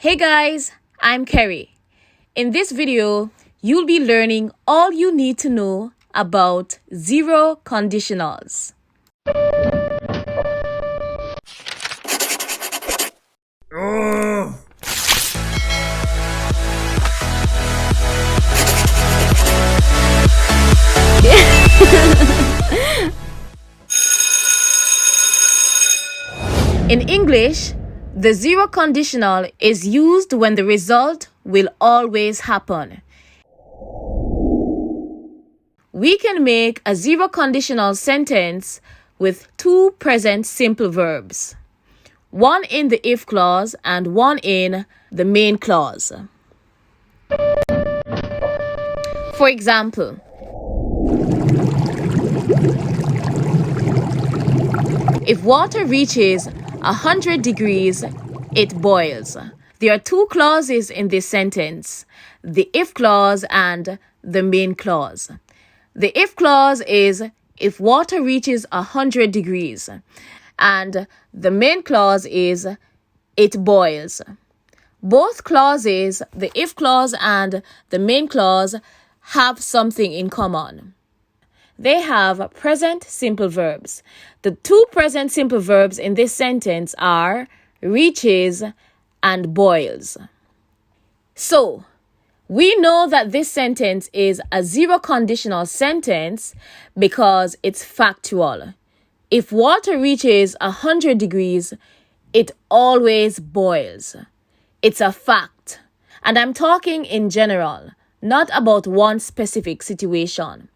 Hey guys, I'm Kerry. In this video, you'll be learning all you need to know about zero conditionals. In English, the zero conditional is used when the result will always happen. We can make a zero conditional sentence with two present simple verbs, one in the if clause and one in the main clause. For example, if water reaches 100 degrees, it boils. There are two clauses in this sentence, the if clause and the main clause. The if clause is if water reaches 100 degrees, and the main clause is it boils. Both clauses, the if clause and the main clause, have something in common. They have present simple verbs. The two present simple verbs in this sentence are reaches and boils. So, we know that this sentence is a zero conditional sentence because it's factual. If water reaches 100 degrees, it always boils. It's a fact. And I'm talking in general, not about one specific situation.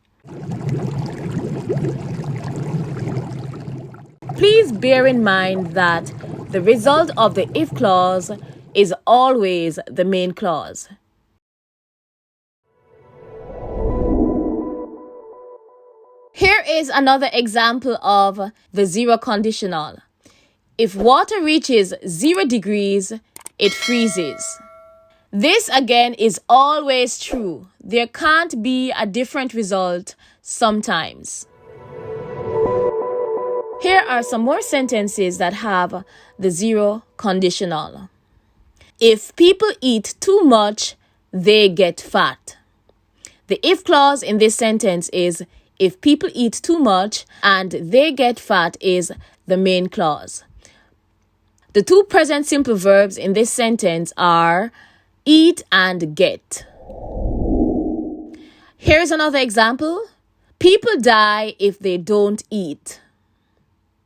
Please bear in mind that the result of the if clause is always the main clause. Here is another example of the zero conditional. If water reaches 0 degrees, it freezes. This again is always true. There can't be a different result sometimes. Here are some more sentences that have the zero conditional. If people eat too much, they get fat. The if clause in this sentence is if people eat too much and they get fat is the main clause. The two present simple verbs in this sentence are eat and get. Here's another example. People die if they don't eat.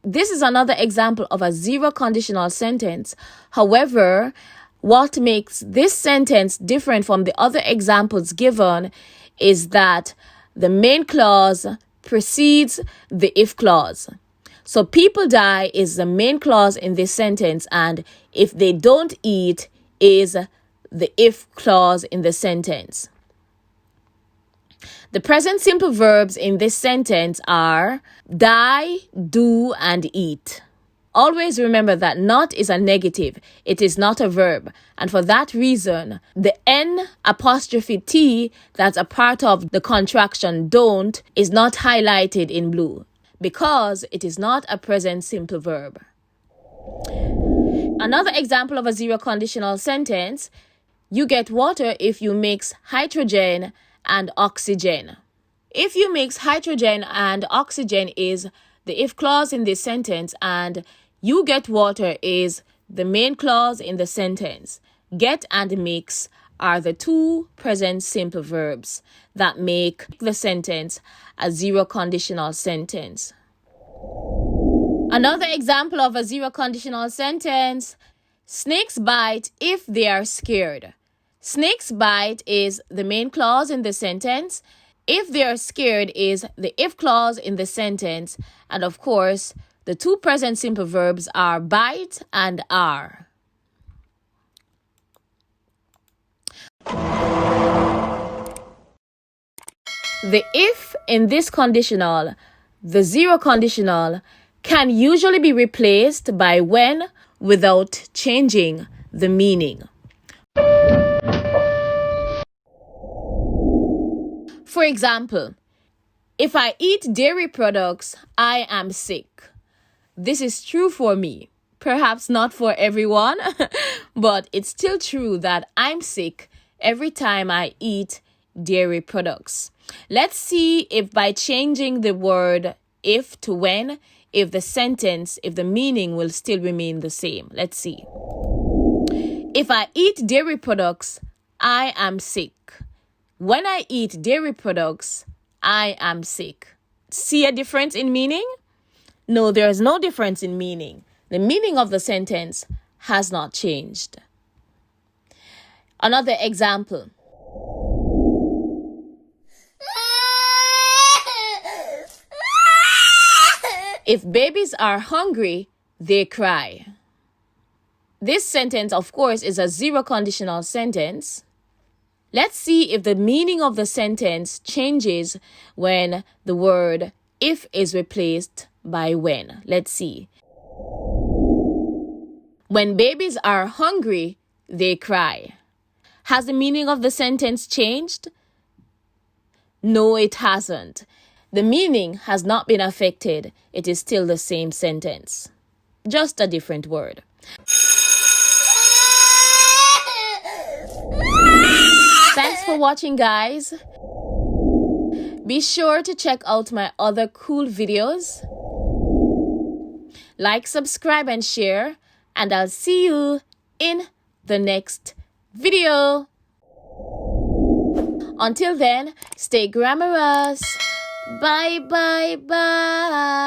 This is another example of a zero conditional sentence. However, what makes this sentence different from the other examples given is that the main clause precedes the if clause. So people die is the main clause in this sentence, and if they don't eat is the if clause in the sentence. The present simple verbs in this sentence are die, do, and eat. Always remember that not is a negative. It is not a verb. And for that reason, the N apostrophe T that's a part of the contraction don't is not highlighted in blue because it is not a present simple verb. Another example of a zero conditional sentence, you get water if you mix hydrogen and oxygen. If you mix hydrogen and oxygen is the if clause in this sentence, and you get water is the main clause in the sentence. Get and mix are the two present simple verbs that make the sentence a zero conditional sentence. Another example of a zero conditional sentence, snakes bite if they are scared. Snakes bite is the main clause in the sentence. If they are scared is the if clause in the sentence. And of course, the two present simple verbs are bite and are. The if in this conditional, the zero conditional, can usually be replaced by when without changing the meaning. For example, if I eat dairy products, I am sick. This is true for me. Perhaps not for everyone, but it's still true that I'm sick every time I eat dairy products. Let's see if by changing the word if to when, if the meaning will still remain the same. Let's see. If I eat dairy products, I am sick. When I eat dairy products, I am sick. See a difference in meaning? No, there is no difference in meaning. The meaning of the sentence has not changed. Another example. If babies are hungry, they cry. This sentence, of course, is a zero conditional sentence. Let's see if the meaning of the sentence changes when the word if is replaced by when. Let's see. When babies are hungry, they cry. Has the meaning of the sentence changed? No, it hasn't. The meaning has not been affected. It is still the same sentence, just a different word. Thanks for watching, guys. Be sure to check out my other cool videos. Like, subscribe, and share. And I'll see you in the next video. Until then, stay glamorous. Bye, bye, bye.